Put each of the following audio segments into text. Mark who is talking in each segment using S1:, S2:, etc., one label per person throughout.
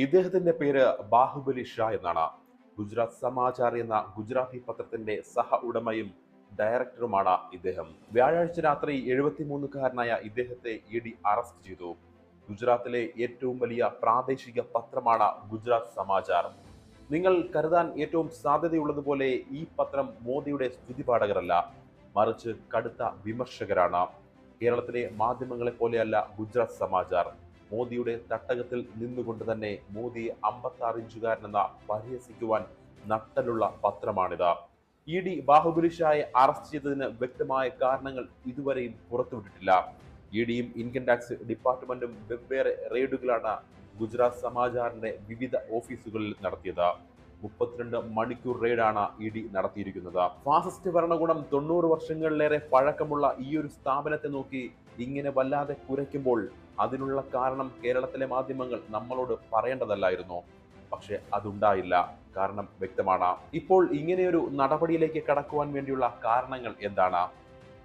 S1: ഇദ്ദേഹത്തിന്റെ പേര് ബാഹുബലി ഷാ എന്നാണ്. ഗുജറാത്ത് സമാചാർ എന്ന ഗുജറാത്തി പത്രത്തിന്റെ സഹ ഉടമയും ഡയറക്ടറുമാണ് ഇദ്ദേഹം. വ്യാഴാഴ്ച രാത്രി 73-കാരനായ ഇദ്ദേഹത്തെ ഇഡി അറസ്റ്റ് ചെയ്തു. ഗുജറാത്തിലെ ഏറ്റവും വലിയ പ്രാദേശിക പത്രമാണ് ഗുജറാത്ത് സമാചാർ. നിങ്ങൾ കരുതാൻ ഏറ്റവും സാധ്യതയുള്ളതുപോലെ ഈ പത്രം മോദിയുടെ സ്തുതിപാഠകരല്ല, മറിച്ച് കടുത്ത വിമർശകരാണ്. കേരളത്തിലെ മാധ്യമങ്ങളെ പോലെയല്ല ഗുജറാത്ത് സമാചാർ. മോദിയുടെ തട്ടകത്തിൽ നിന്നുകൊണ്ട് തന്നെ മോദിയെ 56-ഇഞ്ചുകാരനെന്ന പരിഹസിക്കുവാൻ നട്ടലുള്ള പത്രമാണിത്. ഇഡി ബാഹുബലി ഷായെ അറസ്റ്റ് ചെയ്തതിന് വ്യക്തമായ കാരണങ്ങൾ ഇതുവരെയും പുറത്തുവിട്ടിട്ടില്ല. ഇഡിയും ഇൻകം ടാക്സ് ഡിപ്പാർട്ട്മെന്റും വെവ്വേറെ റെയ്ഡുകളാണ് ഗുജറാത്ത് സമാചാറിന്റെ വിവിധ ഓഫീസുകളിൽ നടത്തിയത്. 32 മണിക്കൂർ റെയ്ഡാണ് ഇഡി നടത്തിയിരിക്കുന്നത്. ഫാസിസ്റ്റ് ഭരണകൂടം 90 വർഷങ്ങളിലേറെ പഴക്കമുള്ള ഈ ഒരു സ്ഥാപനത്തെ നോക്കി ഇങ്ങനെ വല്ലാതെ കുരയ്ക്കുമ്പോൾ അതിനുള്ള കാരണം കേരളത്തിലെ മാധ്യമങ്ങൾ നമ്മളോട് പറയേണ്ടതല്ലായിരുന്നു. പക്ഷെ അതുണ്ടായില്ല. കാരണം വ്യക്തമാണ്. ഇപ്പോൾ ഇങ്ങനെയൊരു നടപടിയിലേക്ക് കടക്കുവാൻ വേണ്ടിയുള്ള കാരണങ്ങൾ എന്താണ്?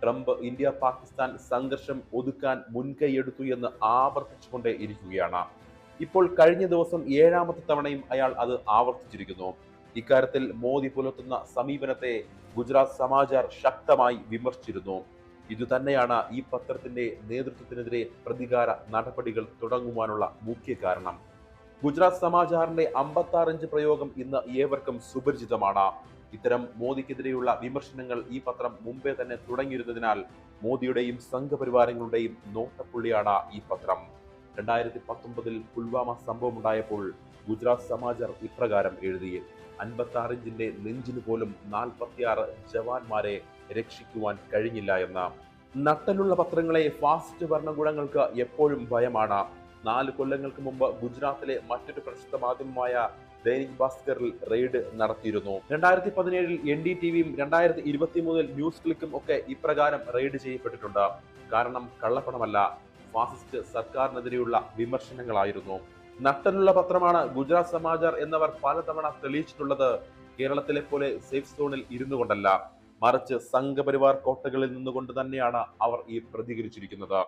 S1: ട്രംപ് ഇന്ത്യ പാകിസ്ഥാൻ സംഘർഷം ഒതുക്കാൻ മുൻകൈയെടുത്തു എന്ന് ആവർത്തിച്ചുകൊണ്ടേ ഇരിക്കുകയാണ്. ഇപ്പോൾ കഴിഞ്ഞ ദിവസം 7ാമത്തെ തവണയും അയാൾ അത് ആവർത്തിച്ചിരിക്കുന്നു. ഇക്കാര്യത്തിൽ മോദി പുലർത്തുന്ന സമീപനത്തെ ഗുജറാത്ത് സമാചാർ ശക്തമായി വിമർശിച്ചിരുന്നു. ഇതുതന്നെയാണ് ഈ പത്രത്തിന്റെ നേതൃത്വത്തിനെതിരെ പ്രതികാര നടപടികൾ തുടങ്ങുവാനുള്ള മുഖ്യ കാരണം. ഗുജറാത്ത് സമാചാറിന്റെ 56 പ്രയോഗം ഇന്ന് ഏവർക്കും സുപരിചിതമാണ്. ഇത്തരം മോദിക്കെതിരെയുള്ള വിമർശനങ്ങൾ ഈ പത്രം മുമ്പേ തന്നെ തുടങ്ങിയിരുന്നതിനാൽ മോദിയുടെയും സംഘപരിവാരങ്ങളുടെയും നോട്ടപ്പുള്ളിയാണ് ഈ പത്രം. 2019 പുൽവാമ സംഭവം ഉണ്ടായപ്പോൾ ഗുജറാത്ത് സമാചാർ ഇപ്രകാരം എഴുതി: 56 ഇഞ്ചിന്റെ നെഞ്ചിന് പോലും 46 ജവാന്മാരെ രക്ഷിക്കുവാൻ കഴിഞ്ഞില്ല എന്ന്. നട്ടലുള്ള പത്രങ്ങളെ ഫാസിസ്റ്റ് ഭരണകൂടങ്ങൾക്ക് എപ്പോഴും ഭയമാണ്. 4 കൊല്ലങ്ങൾക്ക് മുമ്പ് ഗുജറാത്തിലെ മറ്റൊരു പ്രശസ്ത മാധ്യമമായ ദൈനിക് ഭാസ്കറിൽ റെയ്ഡ് നടത്തിയിരുന്നു. 2017 NDTVയും 2023 ന്യൂസ് ക്ലിക്കും ഒക്കെ ഇപ്രകാരം റെയ്ഡ് ചെയ്യപ്പെട്ടിട്ടുണ്ട്. കാരണം കള്ളപ്പണമല്ല, ഫാസിസ്റ്റ് സർക്കാരിനെതിരെയുള്ള വിമർശനങ്ങളായിരുന്നു. നട്ടലുള്ള പത്രമാണ് ഗുജറാത്ത് സമാചാർ എന്നവർ പലതവണ തെളിയിച്ചിട്ടുള്ളത് കേരളത്തിലെ പോലെ സേഫ് സോണിൽ ഇരുന്നു കൊണ്ടല്ല, മറിച്ച് സംഘപരിവാർ കോട്ടകളിൽ നിന്നുകൊണ്ട് തന്നെയാണ് അവർ ഈ പ്രതികരിച്ചിരിക്കുന്നത്.